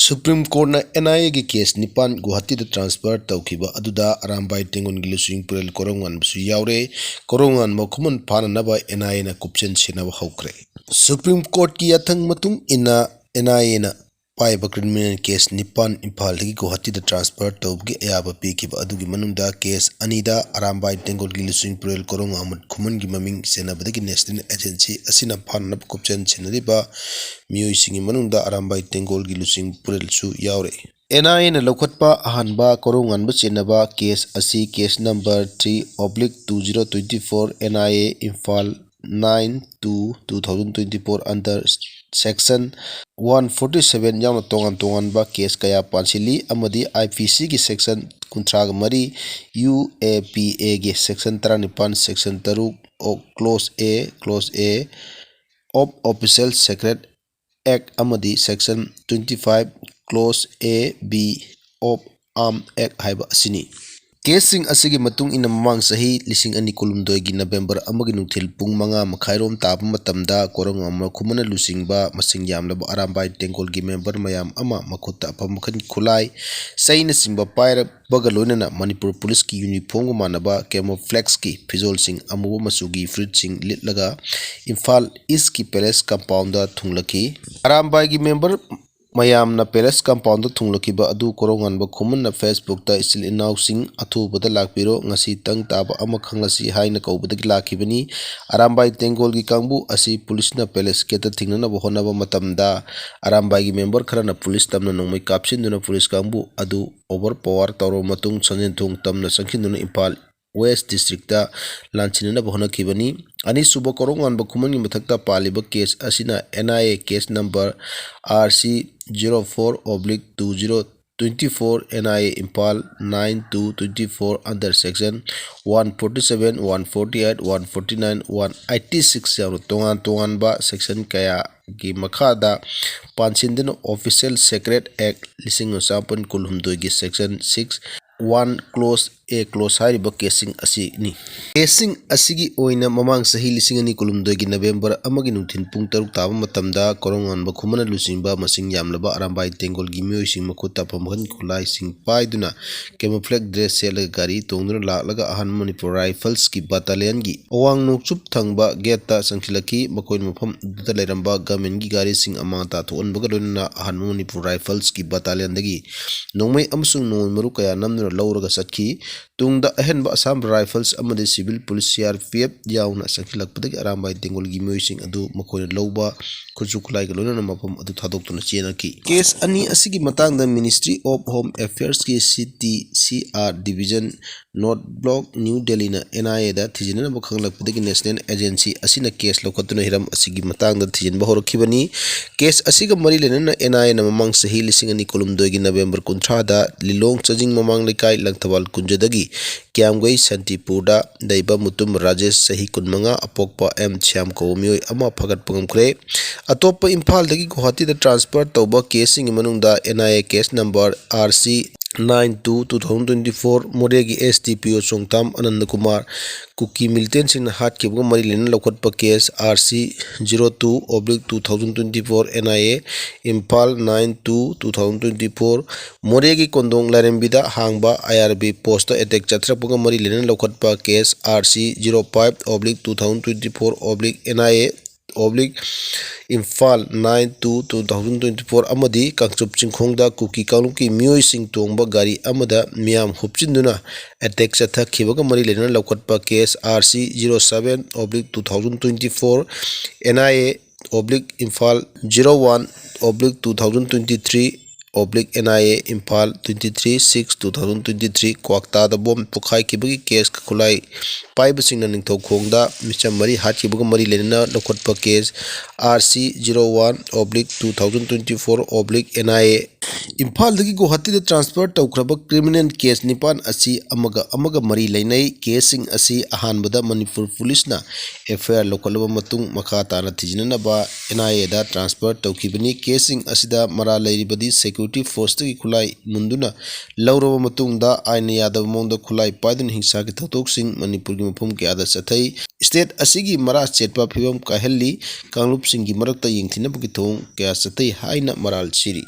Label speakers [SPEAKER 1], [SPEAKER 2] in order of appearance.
[SPEAKER 1] Supreme Court na NIA gi case nipan Guwahati da transfer tawkiba aduda arambai tengon gi lusing purel Korounganba su yaure Korounganba Khuman Phanaba NIA na Kupsen Sennaba Houkhre. Supreme Court ki yathang matung ina NIA na paiba criminal case nipan Imphal dagi Guwahati da transfer tawgi ayaba pikiba adugi manungda case anida arambai tengon gi lusing purel Korounganba Khuman gi maming Sennaba dagi national agency asina Phanaba Kupsen Sennariba miyoi singi manungda arambai tengol gi lusing purel su yaure. NIA na lokhatpa ahanba Korounganba Sennaba case asi case number 3/2024 NIA Imphal 9/2/2024 under section 147 yauna tongan ba case kaya pansili amadi IPC gi section 33 UAPA gi section 19 section 3 clause A of Official Secret Act amadi section 25 clause A B of Arm Act haiba asini. Casing asigi matung ina mamang sahi lising ani kulumdoi gi November amagi nungthil pung 5:30 taba matamda Korounganba Khumana lusingba masing yamlaba arambai tengol gi member mayam ama makhutta apamkhan khulai saina singba paira baga loinana Manipur Police ki uniform gu manaba camouflage ki fizol sing amuba masugi fruit sing litlaga Imphal East ki Palace compound da thunglaki arambai gi member mayam na Palace compound da thunglaki ba adu Korounganba Khuman na Facebook ta isil inaw sing athubada lakpiro ngasi tang taba ama khanglasi haina kaubadagi lakibani arambai tengol gi kangbu asi police na Palace keta thingnana honaba matamda arambai gi member kharana police tamna nongmai kapsinduna police kangbu adu overpower tawro matung sanjenthung tamna sangkhinduna Imphal West District da lanchinana bahona kibani ani suba Korounganba Khuman gi mathakta paliba case asina NIA case number RC 04/2024 NIA Imphal 9/2/24 under section 147 148 149 186 yauna tongan ba section kaya gi makhada pansindina Official Secret Act 19kulhumdoi gi section 6(1) clause A clause hariba casing asi ni. Casing asigi oina mamang sahi lising ani kulumdoi gi November amagi nungthin pung 6 taba matamda Korounganba Khumana lusingba masing yamlaba arambai tengol gi miyoi sing makhutta pamkhan khulai sing paiduna camouflage dress selaga gari tongduna laklaga ahan Manipur Rifles ki battalion gi awang nokchup thangba gate ta sangkhilaki makoin mafam da leiramba government gi gari sing amata thonbaga loinana ahan Manipur Rifles ki battalion dagi nongmai amsung noi maru kaya namnuna lawraga satki tungda ahenba Assam Rifles amadi civil police CRPF yauna sangkhilakpadagi arambai tengol gi miyoi sing adu makoina lawba khurchu khulai ga loinana mafam adu thadoktuna chenaki. Case ani asigi matangda Ministry of Home Affairs ki CTCR Division North Block New Delhi na NIA da thijinana bakhanglakpadagi national agency asina case lokhatuna hiram asigi matangda thijinba horakhibani. Case asiga mari lenana NIA na mamang sahi lising ani kulumdoi gi November 13 da Lilong Chajing mamang lekai Langthawal kunjadagi Kiamgai Santipurda daiba mutum Rajesh sahi 15 apokpa M Syam Kawmioi ama phagat pangamkhre atopa Imphal dagi Guwahati da transfer tawba casing manungda NIA case number RC 9/2/2024 Moregi STPO Songtam Anand Kumar Kuki Militant sing hat kibuga mari lena lokhatpa case RC 02/2024 NIA Imphal 9/2/2024 Moregi Kondong Larembida hangba IRB post attack chathrapuga mari lena lokhatpa case RC 05/2024 NIA Imphal 9/2/2024 amadi Kangchup Chingkhongda Kuki Kaungki miyoi sing tongba gari amada miyam hupchinduna attack chathakhibaga mari lena lokhatpa case RC 07/2024 NIA Imphal 01/2023 NIA Imphal 23/6/2023 Kwakta da bom pukhai kibagi case khulai paiba singna ningthau khongda micham mari hatkibuga mari lenna lokhatpa case RC 01/2024 NIA Imphal dagi Guwahati da transfer tawkraba criminal case nipan asi amaga mari leinai casing asi ahanbada Manipur Police na FIR lokalaba matung makha tana thijinanaba NIA da transfer tawkibani casing asida mara leiribadi security force tagi khulai munduna lawraba matungda aina yadaba mongda khulai paidun hingsa ki thotok sing Manipur gi mafum ki ada sathai state asigi mara chetpa phibam kahelli kanglup sing gi marakta yengthina bugi thong kya sathai haina maral siri